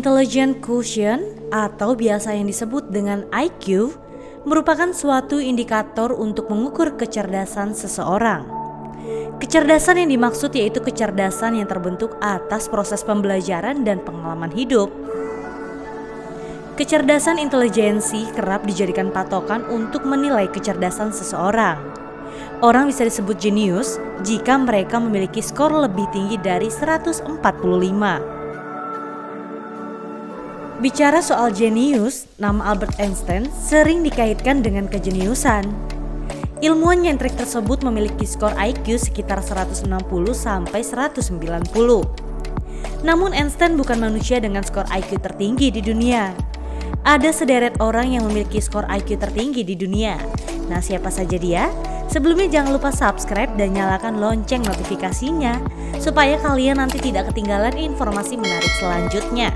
Intelligent Quotient atau biasa yang disebut dengan IQ merupakan suatu indikator untuk mengukur kecerdasan seseorang. Kecerdasan yang dimaksud yaitu kecerdasan yang terbentuk atas proses pembelajaran dan pengalaman hidup. Kecerdasan intelijensi kerap dijadikan patokan untuk menilai kecerdasan seseorang. Orang bisa disebut jenius jika mereka memiliki skor lebih tinggi dari 145. Bicara soal jenius, nama Albert Einstein sering dikaitkan dengan kejeniusan. Ilmuwan nyentrik tersebut memiliki skor IQ sekitar 160 sampai 190. Namun Einstein bukan manusia dengan skor IQ tertinggi di dunia. Ada sederet orang yang memiliki skor IQ tertinggi di dunia. Nah, siapa saja dia? Sebelumnya jangan lupa subscribe dan nyalakan lonceng notifikasinya supaya kalian nanti tidak ketinggalan informasi menarik selanjutnya.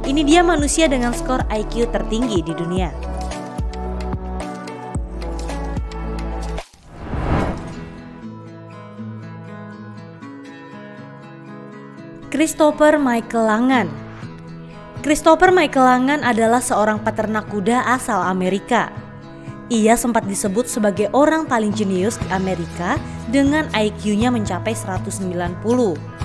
Ini dia manusia dengan skor IQ tertinggi di dunia. Christopher Michael Langan. Christopher Michael Langan adalah seorang peternak kuda asal Amerika. Ia sempat disebut sebagai orang paling jenius di Amerika dengan IQ-nya mencapai 190.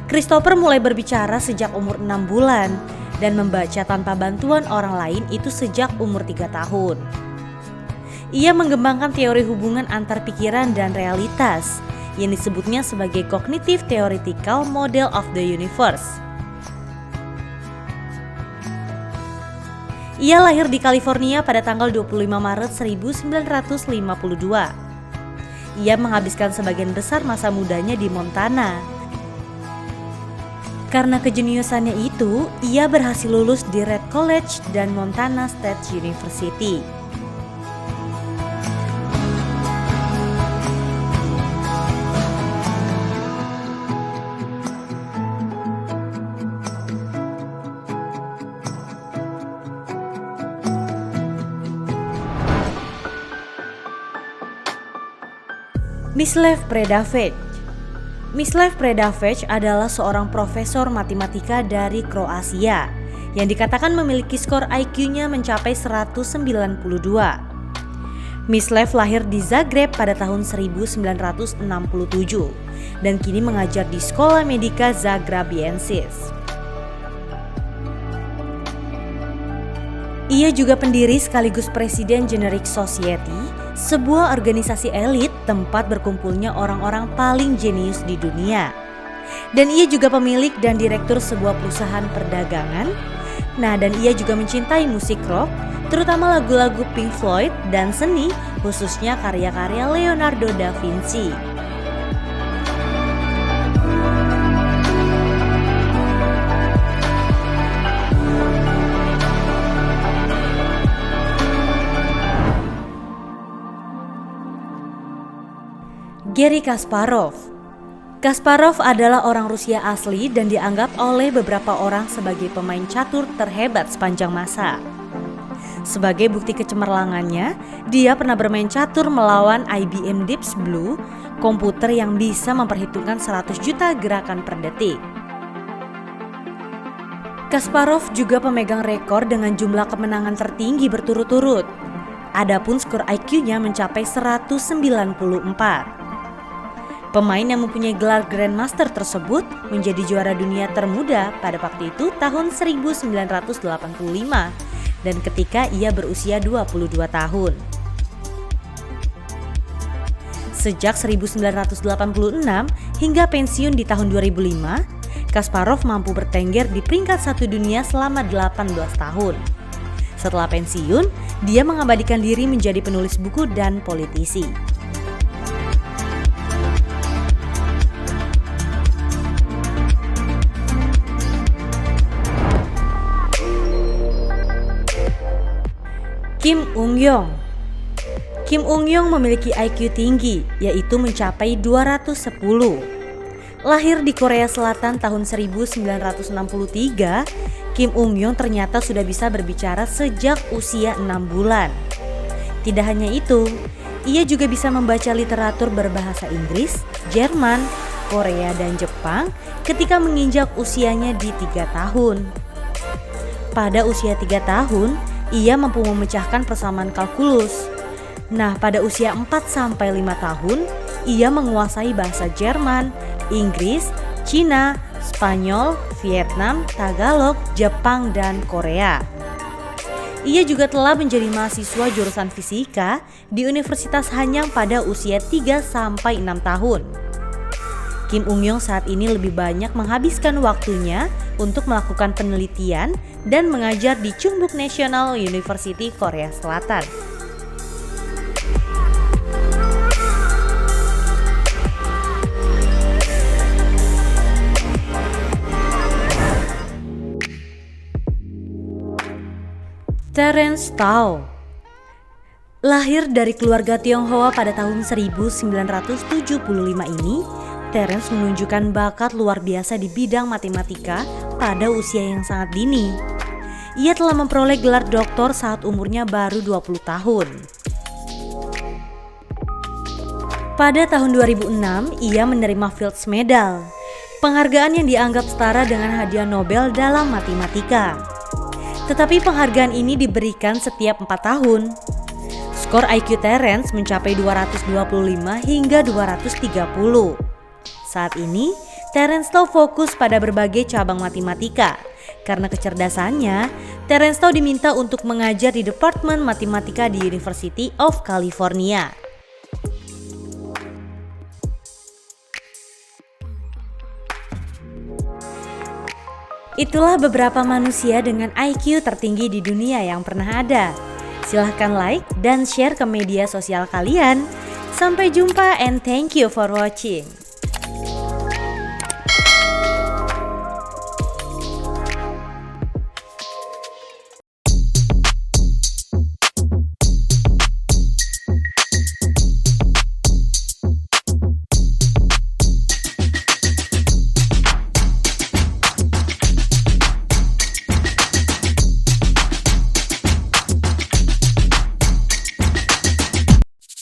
Christopher mulai berbicara sejak umur 6 bulan dan membaca tanpa bantuan orang lain itu sejak umur 3 tahun. Ia mengembangkan teori hubungan antar pikiran dan realitas yang disebutnya sebagai Cognitive Theoretical Model of the Universe. Ia lahir di California pada tanggal 25 Maret 1952. Ia menghabiskan sebagian besar masa mudanya di Montana. Karena kejeniusannya itu, ia berhasil lulus di Red College dan Montana State University. Mislav Predavec. Mislav Predavec adalah seorang profesor matematika dari Kroasia yang dikatakan memiliki skor IQ-nya mencapai 192. Mislav lahir di Zagreb pada tahun 1967 dan kini mengajar di Sekolah Medika Zagrabiensis. Ia juga pendiri sekaligus presiden Generic Society, sebuah organisasi elit tempat berkumpulnya orang-orang paling jenius di dunia. Dan ia juga pemilik dan direktur sebuah perusahaan perdagangan. Nah, dan ia juga mencintai musik rock, terutama lagu-lagu Pink Floyd dan seni, khususnya karya-karya Leonardo da Vinci. Garry Kasparov. Kasparov adalah orang Rusia asli dan dianggap oleh beberapa orang sebagai pemain catur terhebat sepanjang masa. Sebagai bukti kecemerlangannya, dia pernah bermain catur melawan IBM Deep Blue, komputer yang bisa memperhitungkan 100 juta gerakan per detik. Kasparov juga pemegang rekor dengan jumlah kemenangan tertinggi berturut-turut. Adapun skor IQ-nya mencapai 194. Pemain yang mempunyai gelar Grandmaster tersebut menjadi juara dunia termuda pada waktu itu tahun 1985 dan ketika ia berusia 22 tahun. Sejak 1986 hingga pensiun di tahun 2005, Kasparov mampu bertengger di peringkat 1 dunia selama 18 tahun. Setelah pensiun, dia mengabadikan diri menjadi penulis buku dan politisi. Kim Ung-yong. Kim Ung-yong memiliki IQ tinggi, yaitu mencapai 210. Lahir di Korea Selatan tahun 1963, Kim Ung-yong ternyata sudah bisa berbicara sejak usia 6 bulan. Tidak hanya itu, ia juga bisa membaca literatur berbahasa Inggris, Jerman, Korea, dan Jepang ketika menginjak usianya di 3 tahun. Pada usia 3 tahun, ia mampu memecahkan persamaan kalkulus. Nah, pada usia 4-5 tahun, ia menguasai bahasa Jerman, Inggris, Cina, Spanyol, Vietnam, Tagalog, Jepang, dan Korea. Ia juga telah menjadi mahasiswa jurusan fisika di Universitas Hanyang pada usia 3-6 tahun. Kim Ung-yong saat ini lebih banyak menghabiskan waktunya untuk melakukan penelitian dan mengajar di Chungbuk National University, Korea Selatan. Terence Tao lahir dari keluarga Tionghoa pada tahun 1975 ini, Terence menunjukkan bakat luar biasa di bidang matematika pada usia yang sangat dini. Ia telah memperoleh gelar doktor saat umurnya baru 20 tahun. Pada tahun 2006, ia menerima Fields Medal, penghargaan yang dianggap setara dengan hadiah Nobel dalam matematika. Tetapi penghargaan ini diberikan setiap 4 tahun. Skor IQ Terence mencapai 225 hingga 230. Saat ini, Terence Tao fokus pada berbagai cabang matematika. Karena kecerdasannya, Terence Tao diminta untuk mengajar di Departemen Matematika di University of California. Itulah beberapa manusia dengan IQ tertinggi di dunia yang pernah ada. Silahkan like dan share ke media sosial kalian. Sampai jumpa and thank you for watching.